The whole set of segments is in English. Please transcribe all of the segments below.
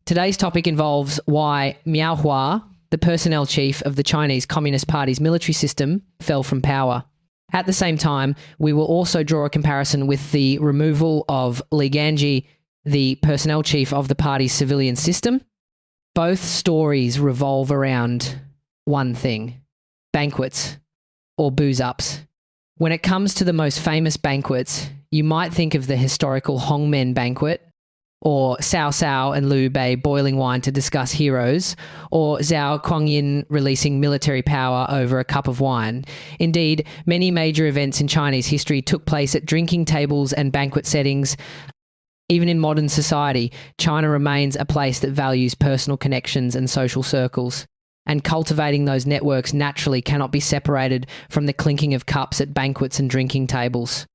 Today's topic involves why Miao Hua, the personnel chief of the Chinese Communist Party's military system, fell from power. At the same time, we will also draw a comparison with the removal of Li Ganjie, the personnel chief of the party's civilian system. Both stories revolve around one thing: banquets, or booze-ups. When it comes to the most famous banquets, you might think of the historical Hongmen banquet, or Cao Cao and Liu Bei boiling wine to discuss heroes, or Zhao Guangyin releasing military power over a cup of wine. Indeed, many major events in Chinese history took place at drinking tables and banquet settings. Even in modern society, China remains a place that values personal connections and social circles, and cultivating those networks naturally cannot be separated from the clinking of cups at banquets and drinking tables.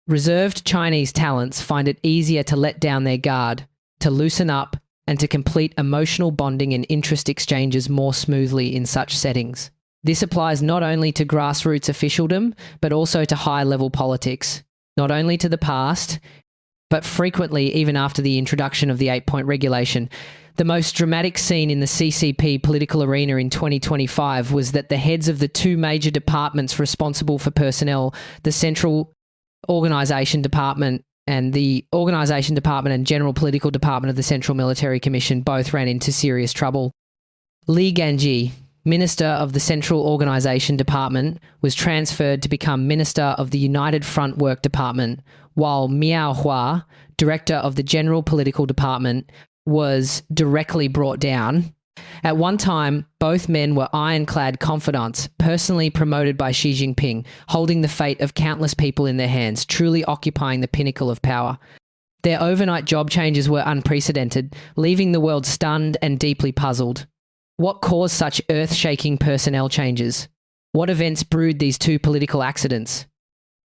Reserved Chinese talents find it easier to let down their guard, to loosen up, and to complete emotional bonding and interest exchanges more smoothly in such settings. This applies not only to grassroots officialdom, but also to high-level politics, not only to the past, but frequently even after the introduction of the 8-point regulation. The most dramatic scene in the CCP political arena in 2025 was that the heads of the two major departments responsible for personnel, the Central Organisation Department and the Organisation Department and General Political Department of the Central Military Commission, both ran into serious trouble. Li Ganjie, Minister of the Central Organisation Department, was transferred to become Minister of the United Front Work Department, while Miao Hua, Director of the General Political Department, was directly brought down. At one time, both men were ironclad confidants, personally promoted by Xi Jinping, holding the fate of countless people in their hands, truly occupying the pinnacle of power. Their overnight job changes were unprecedented, leaving the world stunned and deeply puzzled. What caused such earth-shaking personnel changes? What events brewed these two political accidents?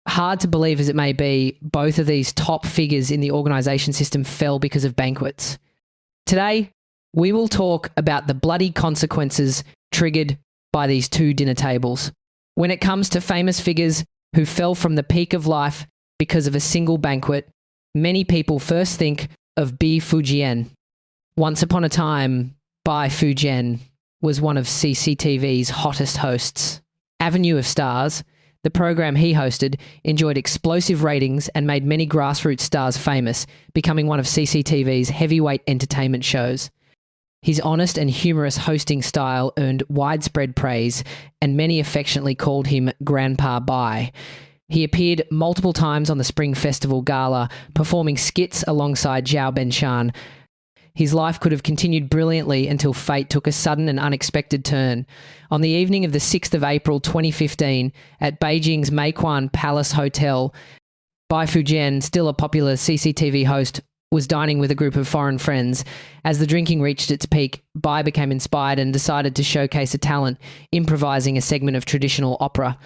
Hard to believe as it may be, both of these top figures in the organisation system fell because of banquets. Today, we will talk about the bloody consequences triggered by these two dinner tables. When it comes to famous figures who fell from the peak of life because of a single banquet, many people first think of Bi Fujian. Once upon a time, Bai Fujian was one of CCTV's hottest hosts. Avenue of Stars, the program he hosted, enjoyed explosive ratings and made many grassroots stars famous, becoming one of CCTV's heavyweight entertainment shows. His honest and humorous hosting style earned widespread praise, and many affectionately called him Grandpa Bai. He appeared multiple times on the Spring Festival Gala, performing skits alongside Zhao Benshan. His life could have continued brilliantly until fate took a sudden and unexpected turn. On the evening of the 6th of April 2015, at Beijing's Meikuan Palace Hotel, Bai Fujian, still a popular CCTV host, was dining with a group of foreign friends. As the drinking reached its peak, Bai became inspired and decided to showcase a talent, improvising a segment of traditional opera.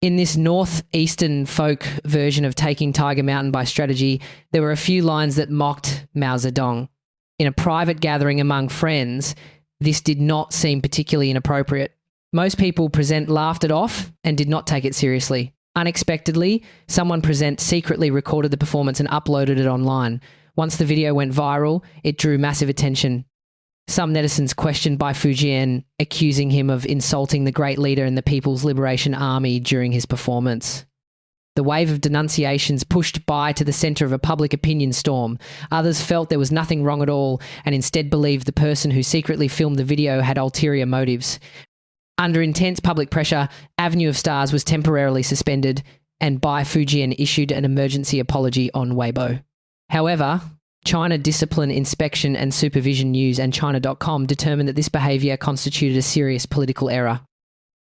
In this northeastern folk version of Taking Tiger Mountain by Strategy, there were a few lines that mocked Mao Zedong. In a private gathering among friends, this did not seem particularly inappropriate. Most people present laughed it off and did not take it seriously. Unexpectedly, someone present secretly recorded the performance and uploaded it online. Once the video went viral, it drew massive attention. Some netizens questioned Bai Fujian, accusing him of insulting the great leader in the People's Liberation Army during his performance. The wave of denunciations pushed Bai to the centre of a public opinion storm. Others felt there was nothing wrong at all and instead believed the person who secretly filmed the video had ulterior motives. Under intense public pressure, Avenue of Stars was temporarily suspended and Bai Fujian issued an emergency apology on Weibo. However, China Discipline Inspection and Supervision News and China.com determined that this behaviour constituted a serious political error.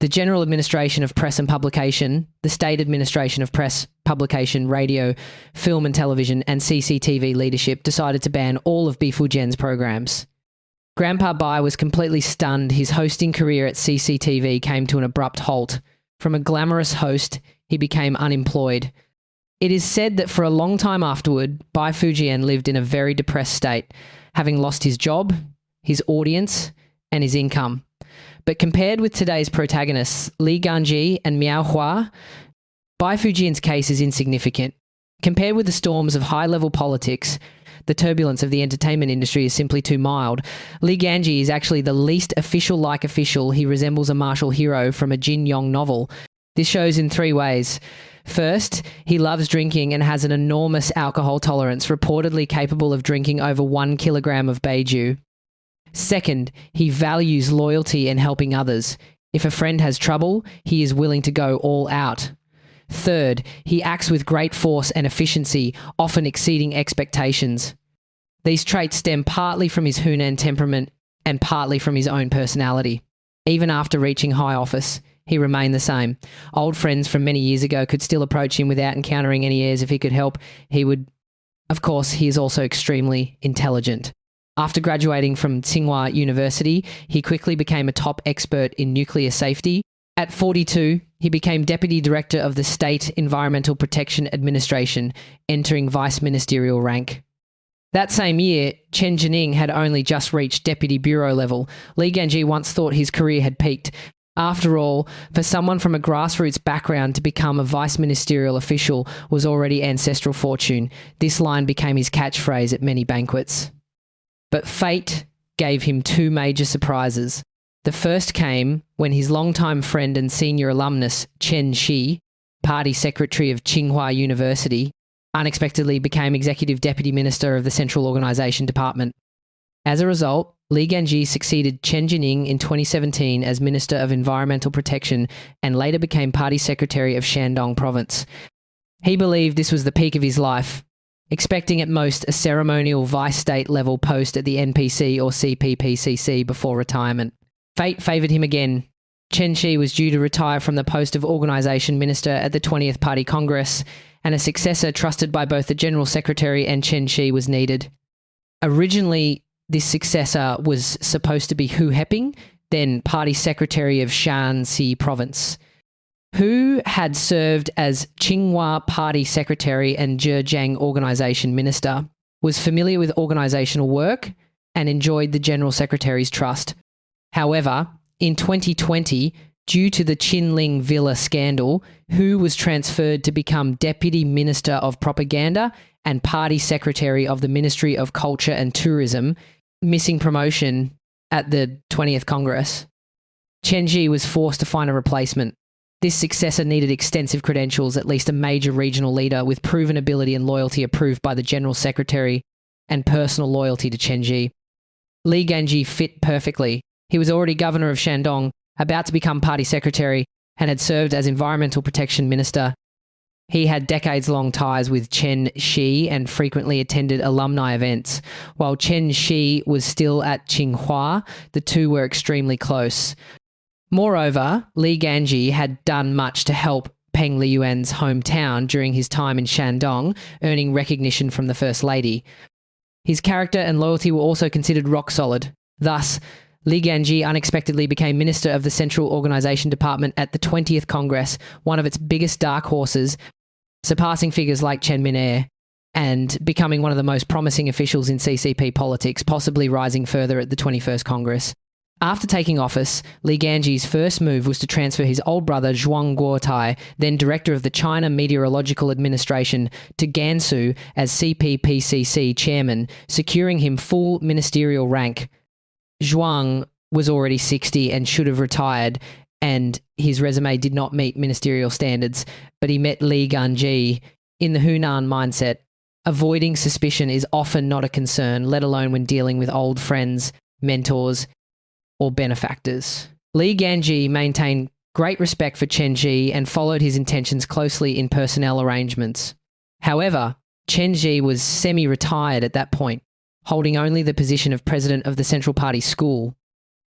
The General Administration of Press and Publication, the State Administration of Press, Publication, Radio, Film and Television, and CCTV leadership decided to ban all of Bi Fujian's programs. Grandpa Bai was completely stunned. His hosting career at CCTV came to an abrupt halt. From a glamorous host, he became unemployed. It is said that for a long time afterward, Bai Fujian lived in a very depressed state, having lost his job, his audience, and his income. But compared with today's protagonists, Li Ganjie and Miao Hua, Bai Fujian's case is insignificant. Compared with the storms of high-level politics, the turbulence of the entertainment industry is simply too mild. Li Ganjie is actually the least official-like official. He resembles a martial hero from a Jin Yong novel. This shows in 3 ways. First, he loves drinking and has an enormous alcohol tolerance, reportedly capable of drinking over 1 kilogram of baijiu. Second, he values loyalty and helping others. If a friend has trouble, he is willing to go all out. Third, he acts with great force and efficiency, often exceeding expectations. These traits stem partly from his Hunan temperament and partly from his own personality. Even after reaching high office, he remained the same. Old friends from many years ago could still approach him without encountering any airs if he could help. Of course, he is also extremely intelligent. After graduating from Tsinghua University, he quickly became a top expert in nuclear safety. At 42, he became Deputy Director of the State Environmental Protection Administration, entering vice ministerial rank. That same year, Chen Jining had only just reached Deputy Bureau level. Li Ganjie once thought his career had peaked. After all, for someone from a grassroots background to become a vice ministerial official was already ancestral fortune. This line became his catchphrase at many banquets. But fate gave him 2 major surprises. The first came when his longtime friend and senior alumnus, Chen Shi, party secretary of Tsinghua University, unexpectedly became executive deputy minister of the Central Organisation Department. As a result, Li Ganjie succeeded Chen Jining in 2017 as Minister of Environmental Protection and later became party secretary of Shandong Province. He believed this was the peak of his life, expecting at most a ceremonial vice-state level post at the NPC or CPPCC before retirement. Fate favoured him again. Chen Shi was due to retire from the post of Organisation Minister at the 20th Party Congress, and a successor trusted by both the General Secretary and Chen Shi was needed. Originally, this successor was supposed to be Hu Heping, then Party Secretary of Shanxi Province. Hu had served as Tsinghua Party Secretary and Zhejiang Organisation Minister, was familiar with organisational work, and enjoyed the General Secretary's trust. However, in 2020, due to the Qinling Villa scandal, Hu was transferred to become Deputy Minister of Propaganda and Party Secretary of the Ministry of Culture and Tourism, missing promotion at the 20th Congress. Chen Ji was forced to find a replacement. This successor needed extensive credentials, at least a major regional leader with proven ability and loyalty approved by the General Secretary and personal loyalty to Chen Ji. Li Ganjie fit perfectly. He was already governor of Shandong, about to become party secretary, and had served as environmental protection minister. He had decades-long ties with Chen Shi and frequently attended alumni events. While Chen Shi was still at Tsinghua, the two were extremely close. Moreover, Li Ganjie had done much to help Peng Liyuan's hometown during his time in Shandong, earning recognition from the First Lady. His character and loyalty were also considered rock solid. Thus, Li Ganjie unexpectedly became Minister of the Central Organisation Department at the 20th Congress, one of its biggest dark horses, surpassing figures like Chen Min-er, and becoming one of the most promising officials in CCP politics, possibly rising further at the 21st Congress. After taking office, Li Ganjie's first move was to transfer his old brother Zhuang Guotai, then director of the China Meteorological Administration, to Gansu as CPPCC chairman, securing him full ministerial rank. Zhuang was already 60 and should have retired, and his resume did not meet ministerial standards, but he met Li Ganjie. In the Hunan mindset, avoiding suspicion is often not a concern, let alone when dealing with old friends, mentors, or benefactors. Li Ganjie maintained great respect for Chen Ji and followed his intentions closely in personnel arrangements. However, Chen Ji was semi-retired at that point, holding only the position of president of the Central Party School.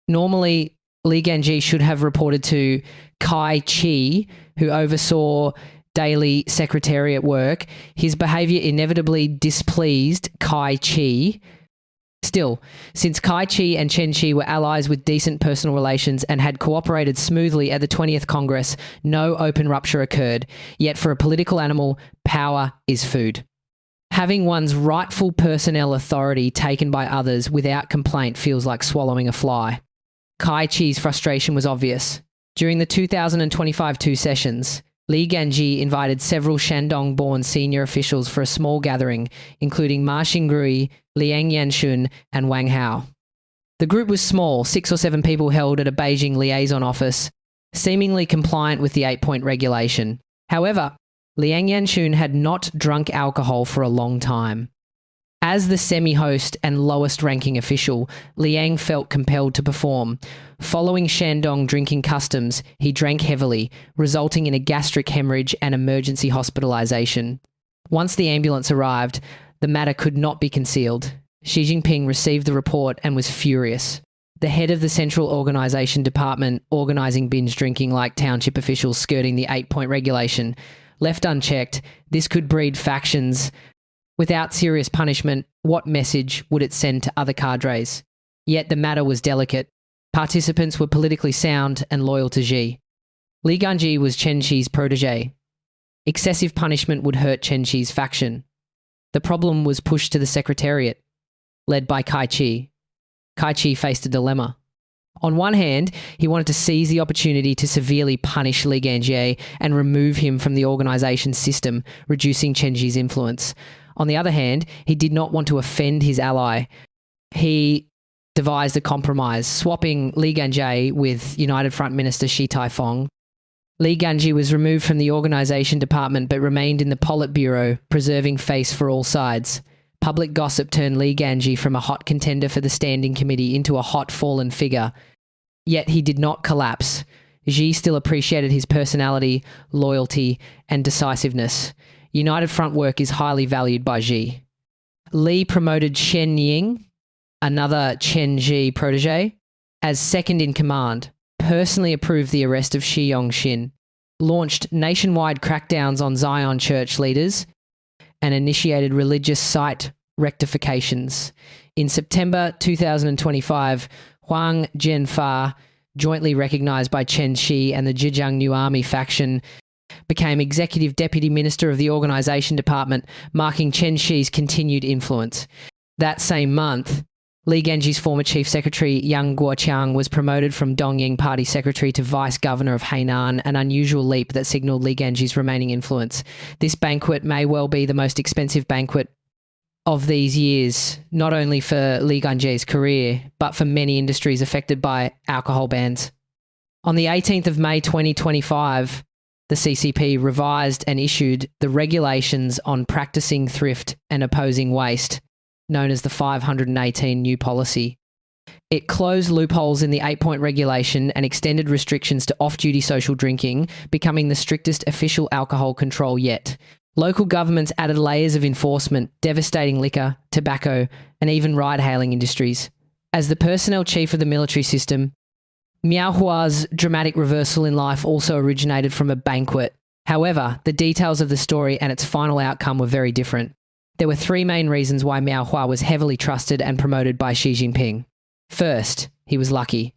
Normally, Li Ganjie should have reported to Kai Chi, who oversaw daily secretariat work. His behaviour inevitably displeased Kai Chi. Still, since Kai Chi and Chen Chi were allies with decent personal relations and had cooperated smoothly at the 20th Congress, no open rupture occurred. Yet for a political animal, power is food. Having one's rightful personnel authority taken by others without complaint feels like swallowing a fly. Kai Chi's frustration was obvious. During the 2025 two sessions, Li Ganjie invited several Shandong-born senior officials for a small gathering, including Ma Xingrui, Liang Yanshun, and Wang Hao. The group was small, 6 or 7 people held at a Beijing liaison office, seemingly compliant with the 8-point regulation. However, Liang Yanshun had not drunk alcohol for a long time. As the semi-host and lowest-ranking official, Liang felt compelled to perform. Following Shandong drinking customs, he drank heavily, resulting in a gastric hemorrhage and emergency hospitalization. Once the ambulance arrived, the matter could not be concealed. Xi Jinping received the report and was furious. The head of the Central Organisation Department, organising binge drinking like township officials skirting the 8-point regulation. Left unchecked, this could breed factions. Without serious punishment, what message would it send to other cadres? Yet the matter was delicate. Participants were politically sound and loyal to Xi. Li Ganjie was Chen Qi's protege. Excessive punishment would hurt Chen Qi's faction. The problem was pushed to the Secretariat, led by Kai Chi. Kai Chi faced a dilemma. On one hand, he wanted to seize the opportunity to severely punish Li Ganjie and remove him from the organisation's system, reducing Chen Qi's influence. On the other hand, he did not want to offend his ally. He devised a compromise, swapping Li Ganjie with United Front Minister Shi Tai-fung. Li Ganjie was removed from the organisation department but remained in the Politburo, preserving face for all sides. Public gossip turned Li Ganjie from a hot contender for the standing committee into a hot fallen figure. Yet he did not collapse. Xi still appreciated his personality, loyalty, and decisiveness. United Front work is highly valued by Xi. Li promoted Shen Ying, another Chen Xi protege, as second in command, personally approved the arrest of Shi Yongxin, launched nationwide crackdowns on Zion church leaders, and initiated religious site rectifications. In September 2025, Huang Jianfa, jointly recognised by Chen Xi and the Zhejiang New Army faction, became Executive Deputy Minister of the Organisation Department, marking Chen Xi's continued influence. That same month, Li Ganjie's former Chief Secretary Yang Guoqiang was promoted from Dongying Party Secretary to Vice Governor of Hainan, an unusual leap that signalled Li Ganjie's remaining influence. This banquet may well be the most expensive banquet of these years, not only for Li Ganjie's career, but for many industries affected by alcohol bans. On the 18th of May 2025, the CCP revised and issued the regulations on practising thrift and opposing waste, known as the 518 new policy. It closed loopholes in the 8-point regulation and extended restrictions to off-duty social drinking, becoming the strictest official alcohol control yet. Local governments added layers of enforcement, devastating liquor, tobacco, and even ride-hailing industries. As the personnel chief of the military system, Miao Hua's dramatic reversal in life also originated from a banquet. However, the details of the story and its final outcome were very different. There were 3 main reasons why Miao Hua was heavily trusted and promoted by Xi Jinping. First, he was lucky.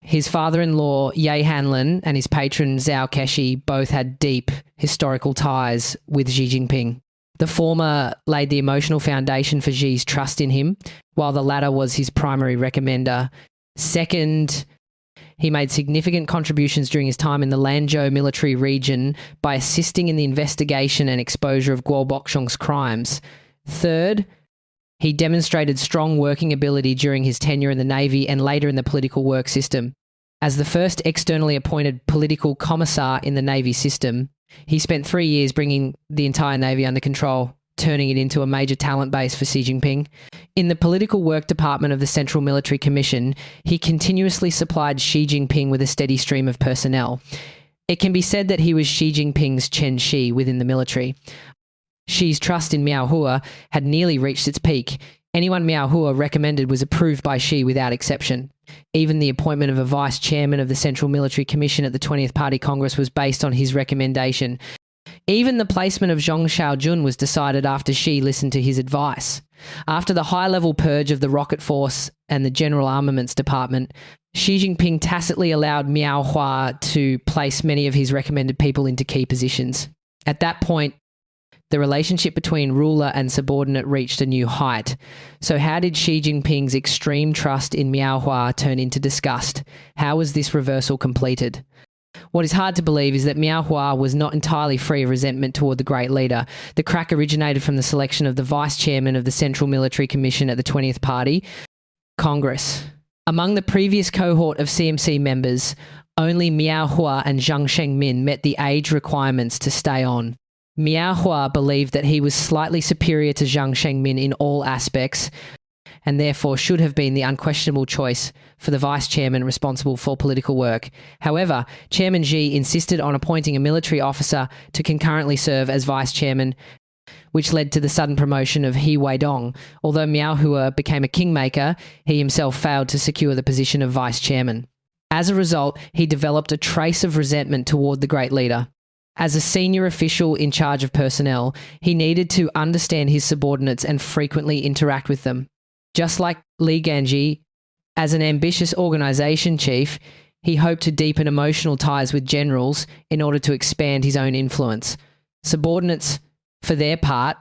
His father-in-law, Ye Hanlin, and his patron, Zhao Keshi, both had deep historical ties with Xi Jinping. The former laid the emotional foundation for Xi's trust in him, while the latter was his primary recommender. Second, he made significant contributions during his time in the Lanzhou military region by assisting in the investigation and exposure of Guo Boxiong's crimes. Third, he demonstrated strong working ability during his tenure in the Navy and later in the political work system. As the first externally appointed political commissar in the Navy system, he spent 3 years bringing the entire Navy under control, turning it into a major talent base for Xi Jinping. In the political work department of the Central Military Commission, he continuously supplied Xi Jinping with a steady stream of personnel. It can be said that he was Xi Jinping's Chen Xi within the military. Xi's trust in Miao Hua had nearly reached its peak. Anyone Miao Hua recommended was approved by Xi without exception. Even the appointment of a vice chairman of the Central Military Commission at the 20th Party Congress was based on his recommendation. Even the placement of Zhong Xiaojun was decided after Xi listened to his advice. After the high-level purge of the Rocket Force and the General Armaments Department, Xi Jinping tacitly allowed Miao Hua to place many of his recommended people into key positions. At that point, the relationship between ruler and subordinate reached a new height. So how did Xi Jinping's extreme trust in Miao Hua turn into disgust? How was this reversal completed? What is hard to believe is that Miao Hua was not entirely free of resentment toward the great leader. The crack originated from the selection of the vice chairman of the Central Military Commission at the 20th Party Congress. Among the previous cohort of CMC members, only Miao Hua and Jiang Shengmin met the age requirements to stay on. Miao Hua believed that he was slightly superior to Jiang Shengmin in all aspects, and therefore should have been the unquestionable choice for the vice chairman responsible for political work. However, Chairman Xi insisted on appointing a military officer to concurrently serve as vice chairman, which led to the sudden promotion of He Weidong. Although Miao Hua became a kingmaker, he himself failed to secure the position of vice chairman. As a result, he developed a trace of resentment toward the great leader. As a senior official in charge of personnel, he needed to understand his subordinates and frequently interact with them. Just like Li Ganjie, as an ambitious organization chief, he hoped to deepen emotional ties with generals in order to expand his own influence. Subordinates, for their part,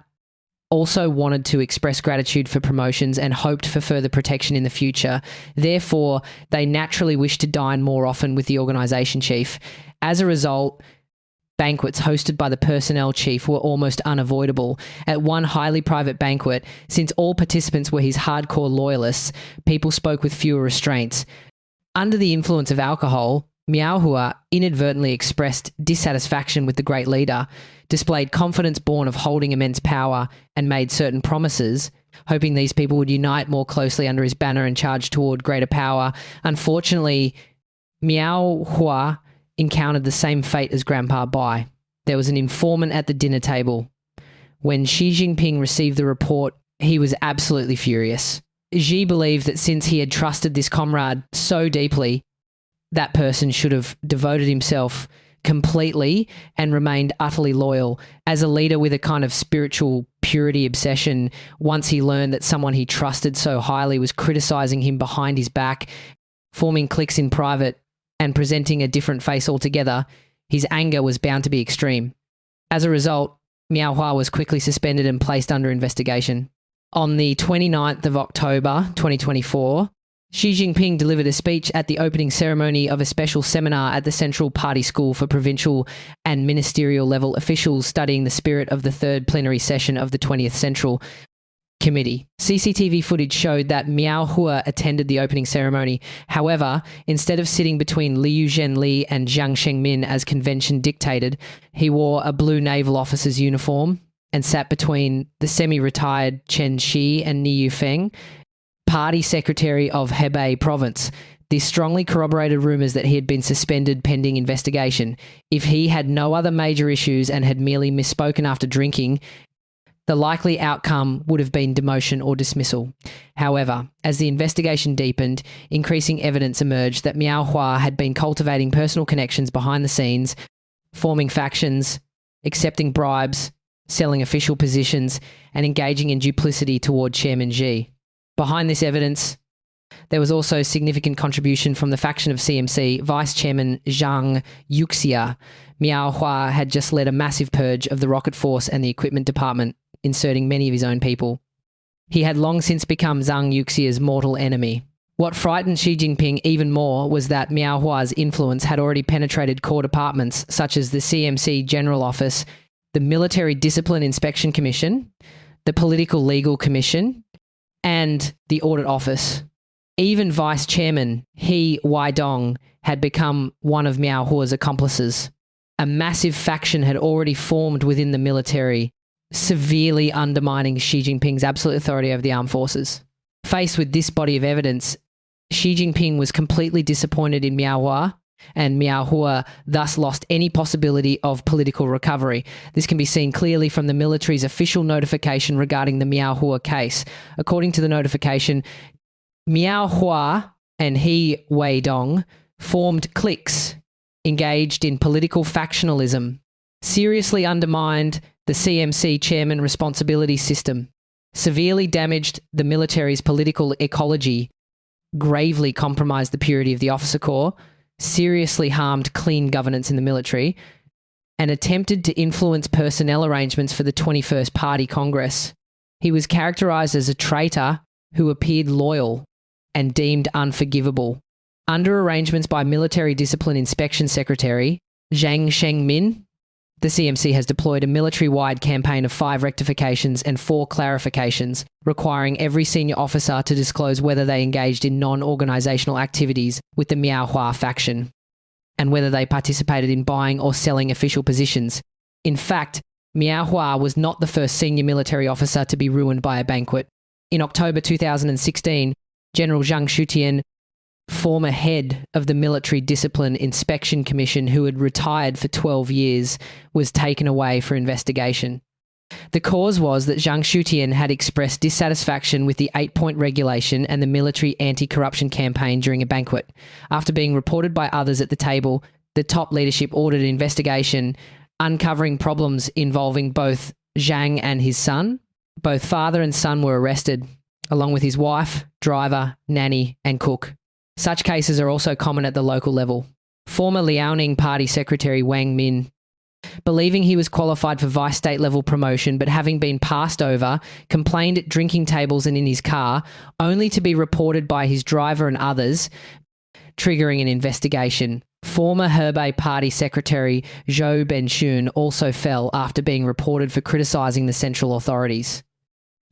also wanted to express gratitude for promotions and hoped for further protection in the future. Therefore, they naturally wished to dine more often with the organization chief. As a result, banquets hosted by the personnel chief were almost unavoidable. At one highly private banquet, since all participants were his hardcore loyalists, people spoke with fewer restraints. Under the influence of alcohol, Miao Hua inadvertently expressed dissatisfaction with the great leader, displayed confidence born of holding immense power, and made certain promises, hoping these people would unite more closely under his banner and charge toward greater power. Unfortunately, Miao Hua encountered the same fate as Grandpa Bai. There was an informant at the dinner table. When Xi Jinping received the report, he was absolutely furious. Xi believed that since he had trusted this comrade so deeply, that person should have devoted himself completely and remained utterly loyal. As a leader with a kind of spiritual purity obsession, once he learned that someone he trusted so highly was criticizing him behind his back, forming cliques in private, and presenting a different face altogether, his anger was bound to be extreme. As a result, Miao Hua was quickly suspended and placed under investigation. On the 29th of October 2024, Xi Jinping delivered a speech at the opening ceremony of a special seminar at the Central Party School for provincial and ministerial level officials studying the spirit of the third plenary session of the 20th Central Committee. CCTV footage showed that Miao Hua attended the opening ceremony. However, instead of sitting between Liu Zhenli and Jiang Shengmin as convention dictated, he wore a blue naval officer's uniform and sat between the semi-retired Chen Shi and Ni Yufeng, party secretary of Hebei province. This strongly corroborated rumors that he had been suspended pending investigation. If he had no other major issues and had merely misspoken after drinking, the likely outcome would have been demotion or dismissal. However, as the investigation deepened, increasing evidence emerged that Miao Hua had been cultivating personal connections behind the scenes, forming factions, accepting bribes, selling official positions, and engaging in duplicity toward Chairman Xi. Behind this evidence, there was also significant contribution from the faction of CMC, Vice Chairman Zhang Yuxia. Miao Hua had just led a massive purge of the rocket force and the equipment department, inserting many of his own people. He had long since become Zhang Yuxia's mortal enemy. What frightened Xi Jinping even more was that Miao Hua's influence had already penetrated core departments such as the CMC General Office, the Military Discipline Inspection Commission, the Political Legal Commission, and the Audit Office. Even Vice Chairman He Weidong had become one of Miao Hua's accomplices. A massive faction had already formed within the military, severely undermining Xi Jinping's absolute authority over the armed forces. Faced with this body of evidence, Xi Jinping was completely disappointed in Miao Hua, and Miao Hua thus lost any possibility of political recovery. This can be seen clearly from the military's official notification regarding the Miao Hua case. According to the notification, Miao Hua and He Weidong formed cliques engaged in political factionalism, seriously undermined the CMC chairman responsibility system, severely damaged the military's political ecology, gravely compromised the purity of the officer corps, seriously harmed clean governance in the military, and attempted to influence personnel arrangements for the 21st Party Congress. He was characterized as a traitor who appeared loyal and deemed unforgivable. Under arrangements by Military Discipline Inspection Secretary Zhang Shengmin, the CMC has deployed a military-wide campaign of 5 rectifications and 4 clarifications, requiring every senior officer to disclose whether they engaged in non-organizational activities with the Miao Hua faction, and whether they participated in buying or selling official positions. In fact, Miao Hua was not the first senior military officer to be ruined by a banquet. In October 2016, General Zhang Shutian, former head of the Military Discipline Inspection Commission who had retired for 12 years, was taken away for investigation. The cause was that Zhang Shutian had expressed dissatisfaction with the 8-point regulation and the military anti-corruption campaign during a banquet. After being reported by others at the table, the top leadership ordered an investigation uncovering problems involving both Zhang and his son. Both father and son were arrested, along with his wife, driver, nanny, and cook. Such cases are also common at the local level. Former Liaoning Party Secretary Wang Min, believing he was qualified for vice state level promotion but having been passed over, complained at drinking tables and in his car, only to be reported by his driver and others, triggering an investigation. Former Hebei Party Secretary Zhou Benxun also fell after being reported for criticising the central authorities.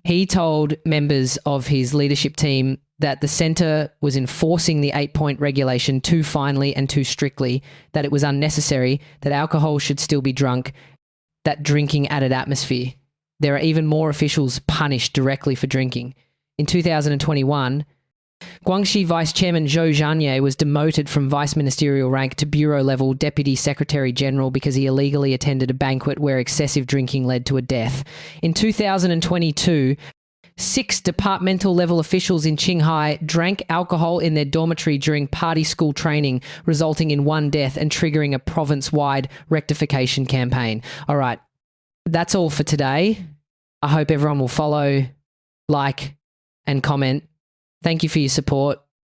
He told members of his leadership team that the centre was enforcing the 8-point regulation too finely and too strictly, that it was unnecessary, that alcohol should still be drunk, that drinking added atmosphere. There are even more officials punished directly for drinking. In 2021, Guangxi Vice Chairman Zhou Ganjie was demoted from vice ministerial rank to bureau-level Deputy Secretary General because he illegally attended a banquet where excessive drinking led to a death. In 2022, 6 departmental-level officials in Qinghai drank alcohol in their dormitory during party school training, resulting in 1 death and triggering a province-wide rectification campaign. All right, that's all for today. I hope everyone will follow, like, and comment. Thank you for your support.